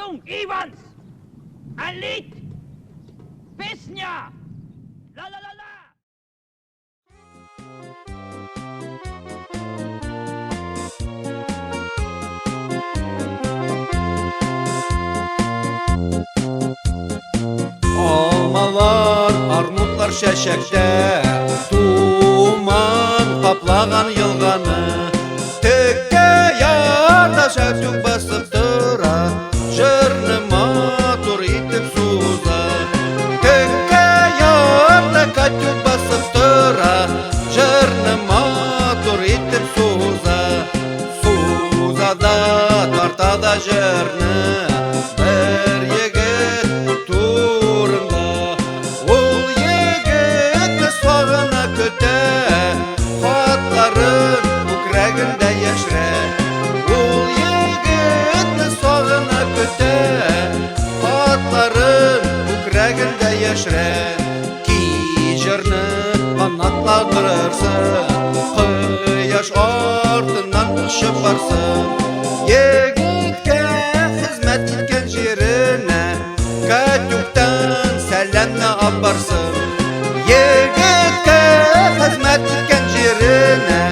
Achtung, Ivans! Ein Lied! Pesня! La la la la! Алмалар, армутлар шәшәктә, туман каплаган елганы. Теккә ярда шәтүк басып тора, җырны матур итеп суза. Теккә ярда катюк басып тора, җырны матур итеп суза. Суза да, тарта да җырны, бер егет турында. Ул егетне сагына көтә, хатларын күкрәгендә яшерә. Ул егетне сагына көтә, хатларын күкрәгендә яшерә. Ки җырны канатландырырсың, кояш артыннан очып барсын. Егеткә хезмәт иткән җиренә катюктан сәламны апарсын. Егеткә хезмәт иткән җиренә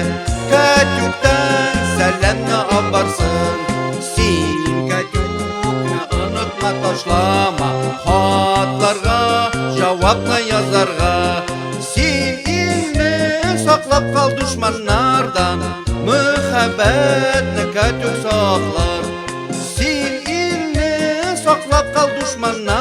катюктан сәламны апарсын. Син катюкны онытма, ташлама, хатларга җавапны язарга. Син илне саклап кал душманнардан, мөхәббәтне катюк саклар. Син илне саклап кал душманнардан,